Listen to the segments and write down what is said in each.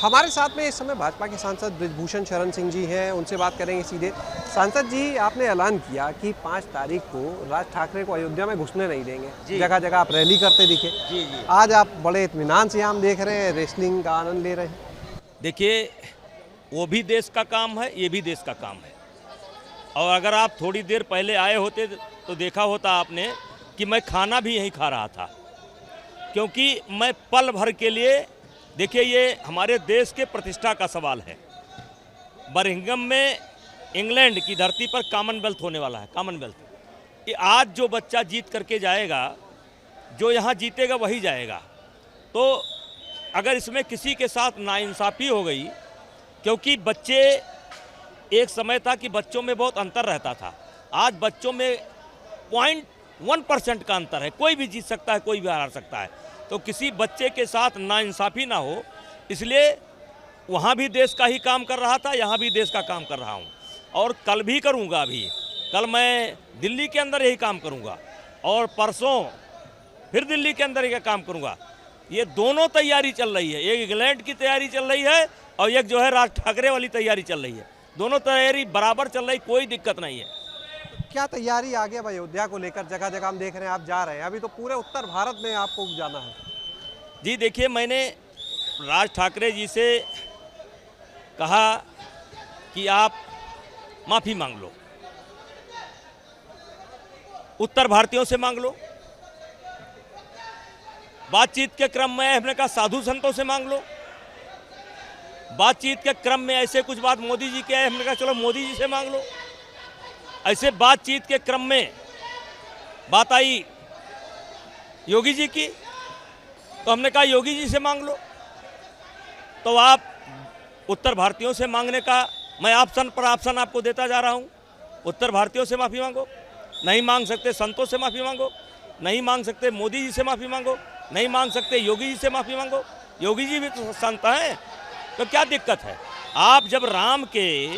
हमारे साथ में इस समय भाजपा के सांसद बृजभूषण शरण सिंह जी हैं, उनसे बात करेंगे सीधे। सांसद जी, आपने ऐलान किया कि 5 तारीख को राज ठाकरे को अयोध्या में घुसने नहीं देंगे। जगह जगह आप रैली करते दिखे। जी जी। आज आप बड़े इत्मीनान से हम देख रहे हैं, रेसलिंग का आनंद ले रहे हैं। देखिए, वो भी देश का काम है, ये भी देश का काम है। और अगर आप थोड़ी देर पहले आए होते तो देखा होता आपने कि मैं खाना भी यहीं खा रहा था, क्योंकि मैं पल भर के लिए, देखिए ये हमारे देश के प्रतिष्ठा का सवाल है। बर्मिंघम में इंग्लैंड की धरती पर कॉमनवेल्थ होने वाला है, कॉमनवेल्थ। कि आज जो बच्चा जीत करके जाएगा, जो यहाँ जीतेगा वही जाएगा। तो अगर इसमें किसी के साथ नाइंसाफ़ी हो गई, क्योंकि बच्चे, एक समय था कि बच्चों में बहुत अंतर रहता था, आज बच्चों में 0.1% का अंतर है। कोई भी जीत सकता है, कोई भी हार सकता है। तो किसी बच्चे के साथ नाइंसाफ़ी ना हो, इसलिए वहाँ भी देश का ही काम कर रहा था, यहाँ भी देश का काम कर रहा हूँ और कल भी करूँगा। अभी कल मैं दिल्ली के अंदर यही काम करूँगा और परसों फिर दिल्ली के अंदर यही काम करूँगा। ये दोनों तैयारी चल रही है, एक इंग्लैंड की तैयारी चल रही है और एक जो है राज ठाकरे वाली तैयारी चल रही है। दोनों तैयारी बराबर चल रही, कोई दिक्कत नहीं है। क्या तैयारी आगे अब अयोध्या को लेकर? जगह जगह हम देख रहे हैं आप जा रहे हैं, अभी तो पूरे उत्तर भारत में आपको जाना है। जी देखिए, मैंने राज ठाकरे जी से कहा कि आप माफ़ी मांग लो, उत्तर भारतीयों से मांग लो। बातचीत के क्रम में हमने कहा साधु संतों से मांग लो। बातचीत के क्रम में ऐसे कुछ बात मोदी जी के आए, हमने कहा चलो मोदी जी से मांग लो। ऐसे बातचीत के क्रम में बात आई योगी जी की, तो हमने कहा योगी जी से मांग लो। तो आप उत्तर भारतीयों से मांगने का मैं ऑप्शन पर ऑप्शन आपको देता जा रहा हूं। उत्तर भारतीयों से माफ़ी मांगो, नहीं मांग सकते संतों से माफ़ी मांगो, नहीं मांग सकते मोदी जी से माफ़ी मांगो, नहीं मांग सकते योगी जी से माफ़ी मांगो। योगी जी भी तो संत हैं, तो क्या दिक्कत है? आप जब राम के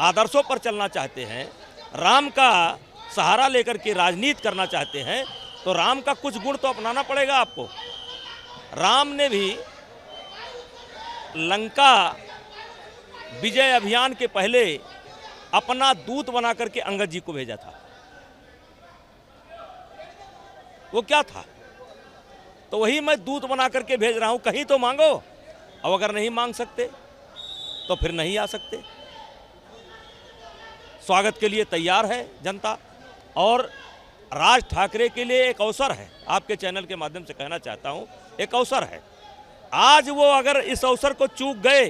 आदर्शों पर चलना चाहते हैं, राम का सहारा लेकर के राजनीति करना चाहते हैं, तो राम का कुछ गुण तो अपनाना पड़ेगा आपको। राम ने भी लंका विजय अभियान के पहले अपना दूत बना करके अंगद जी को भेजा था। वो क्या था? तो वही मैं दूत बना करके भेज रहा हूं, कहीं तो मांगो। अब अगर नहीं मांग सकते तो फिर नहीं आ सकते। स्वागत के लिए तैयार है जनता, और राज ठाकरे के लिए एक अवसर है। आपके चैनल के माध्यम से कहना चाहता हूं, एक अवसर है। आज वो अगर इस अवसर को चूक गए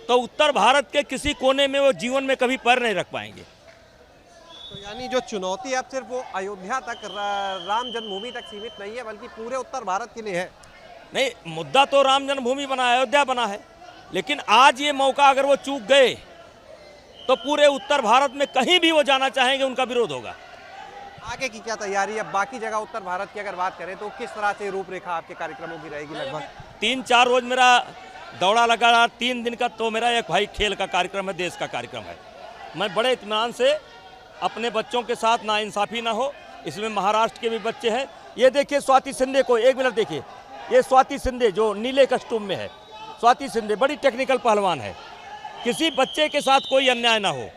तो उत्तर भारत के किसी कोने में वो जीवन में कभी पैर नहीं रख पाएंगे। तो यानी जो चुनौती अब सिर्फ वो अयोध्या तक, राम जन्मभूमि तक सीमित नहीं है, बल्कि पूरे उत्तर भारत के लिए है। नहीं, मुद्दा तो राम जन्मभूमि बना है, अयोध्या बना है, लेकिन आज ये मौका अगर वो चूक गए तो पूरे उत्तर भारत में कहीं भी वो जाना चाहेंगे, उनका विरोध होगा। आगे की क्या तैयारी है बाकी जगह उत्तर भारत की अगर बात करें तो किस तरह से रूपरेखा आपके कार्यक्रमों की रहेगी? लगभग 3-4 रोज मेरा दौड़ा लगा, 3 दिन का तो मेरा एक भाई खेल का कार्यक्रम है, देश का कार्यक्रम है। मैं बड़े इत्मीनान से अपने बच्चों के साथ नाइंसाफ़ी ना हो, इसमें महाराष्ट्र के भी बच्चे हैं। ये देखिए स्वाति सिंधे को, 1 मिनट देखिए, ये स्वाति सिंधे जो नीले कस्टूम में है, स्वाति सिंधे बड़ी टेक्निकल पहलवान है। किसी बच्चे के साथ कोई अन्याय ना हो,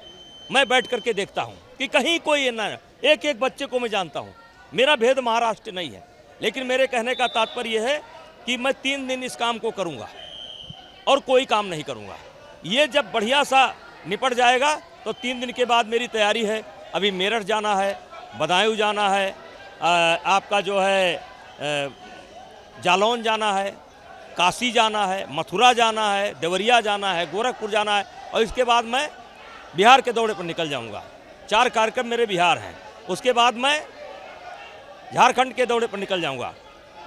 मैं बैठ करके देखता हूँ कि कहीं कोई अन्याय, एक एक बच्चे को मैं जानता हूँ। मेरा भेद महाराष्ट्र नहीं है, लेकिन मेरे कहने का तात्पर्य यह है कि मैं 3 दिन इस काम को करूँगा और कोई काम नहीं करूँगा। ये जब बढ़िया सा निपट जाएगा तो 3 दिन के बाद मेरी तैयारी है। अभी मेरठ जाना है, बदायूं जाना है, आपका जो है जालौन जाना है, काशी जाना है, मथुरा जाना है, देवरिया जाना है, गोरखपुर जाना है, और इसके बाद मैं बिहार के दौरे पर निकल जाऊंगा। 4 कार्यक्रम मेरे बिहार हैं। उसके बाद मैं झारखंड के दौरे पर निकल जाऊंगा।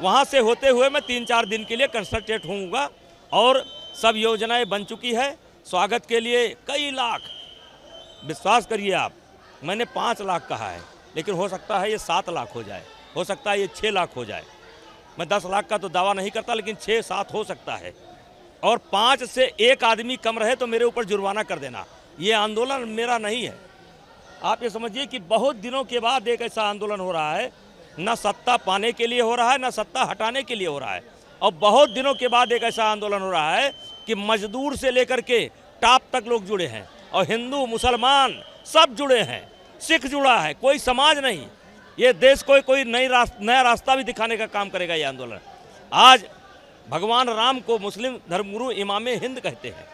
वहां से होते हुए मैं 3-4 दिन के लिए कंसंट्रेट होऊंगा और सब योजनाएं बन चुकी है। स्वागत के लिए कई लाख, विश्वास करिए आप, मैंने 5 लाख कहा है, लेकिन हो सकता है ये 7 लाख हो जाए, हो सकता है ये 6 लाख हो जाए। मैं 10 लाख का तो दावा नहीं करता, लेकिन 6-7 हो सकता है। और 5 से 1 आदमी कम रहे तो मेरे ऊपर जुर्माना कर देना। ये आंदोलन मेरा नहीं है। आप ये समझिए कि बहुत दिनों के बाद एक ऐसा आंदोलन हो रहा है, ना सत्ता पाने के लिए हो रहा है, ना सत्ता हटाने के लिए हो रहा है। और बहुत दिनों के बाद एक ऐसा आंदोलन हो रहा है कि मजदूर से लेकर के टॉप तक लोग जुड़े हैं और हिंदू मुसलमान सब जुड़े हैं, सिख जुड़ा है, कोई समाज नहीं। ये देश को कोई नया रास्ता भी दिखाने का काम करेगा ये आंदोलन। आज भगवान राम को मुस्लिम धर्मगुरु इमामे हिंद कहते हैं,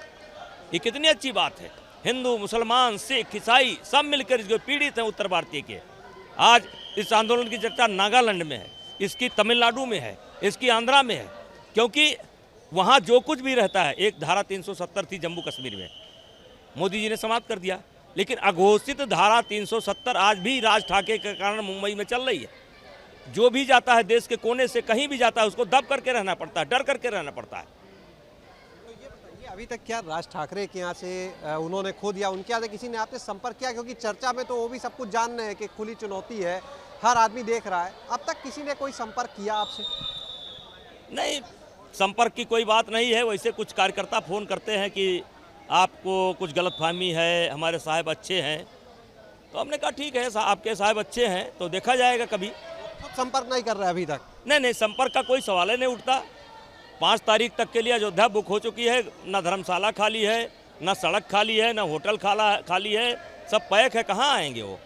ये कितनी अच्छी बात है। हिंदू मुसलमान सिख ईसाई सब मिलकर जो पीड़ित हैं उत्तर भारतीय के, आज इस आंदोलन की चर्चा नागालैंड में है, इसकी तमिलनाडु में है, इसकी आंध्रा में है, क्योंकि वहाँ जो कुछ भी रहता है, एक धारा 370 थी जम्मू कश्मीर में, मोदी जी ने समाप्त कर दिया, लेकिन अघोषित धारा 370 आज भी राज ठाकरे के कारण मुंबई में चल रही है। जो भी जाता है देश के कोने से कहीं भी जाता है उसको दब करके रहना पड़ता है, डर करके रहना पड़ता है। तो ये बताइए, अभी तक क्या राज ठाकरे के यहाँ से उन्होंने खो दिया, उनके यहाँ से किसी ने आपसे संपर्क किया? क्योंकि चर्चा में तो वो भी सब कुछ जान रहे हैं कि खुली चुनौती है, हर आदमी देख रहा है। अब तक किसी ने कोई संपर्क किया आपसे? नहीं, संपर्क की कोई बात नहीं है। वैसे कुछ कार्यकर्ता फ़ोन करते हैं कि आपको कुछ गलतफहमी है, हमारे साहब अच्छे हैं, तो हमने कहा ठीक है, आपके साहब अच्छे हैं तो देखा जाएगा कभी। संपर्क नहीं कर रहा है अभी तक? नहीं, संपर्क का कोई सवाल ही नहीं उठता। 5 तारीख तक के लिए अयोध्या बुक हो चुकी है, ना धर्मशाला खाली है, ना सड़क खाली है, ना होटल खाली है, सब पैक है, कहाँ आएंगे वो।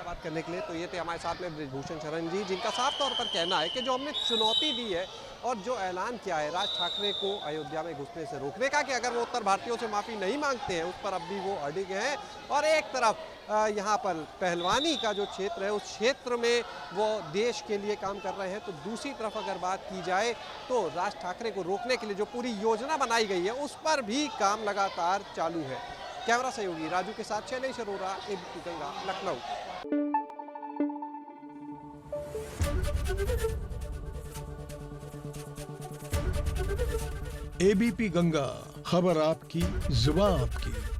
बात करने के लिए तो ये थे हमारे साथ में ब्रिजभूषण शरण जी, जिनका साफ तौर पर कहना है कि जो हमने चुनौती दी है और जो ऐलान किया है राज ठाकरे को अयोध्या में घुसने से रोकने का, कि अगर वो उत्तर भारतीयों से माफ़ी नहीं मांगते हैं, उस पर अब भी वो अडिग हैं। और एक तरफ यहाँ पर पहलवानी का जो क्षेत्र है, उस क्षेत्र में वो देश के लिए काम कर रहे हैं, तो दूसरी तरफ अगर बात की जाए तो राज ठाकरे को रोकने के लिए जो पूरी योजना बनाई गई है उस पर भी काम लगातार चालू है। कैमरा सहयोगी राजू के साथ शैलेश अरोरा, एबीपी गंगा, लखनऊ। एबीपी गंगा, खबर आपकी, जुबान आपकी।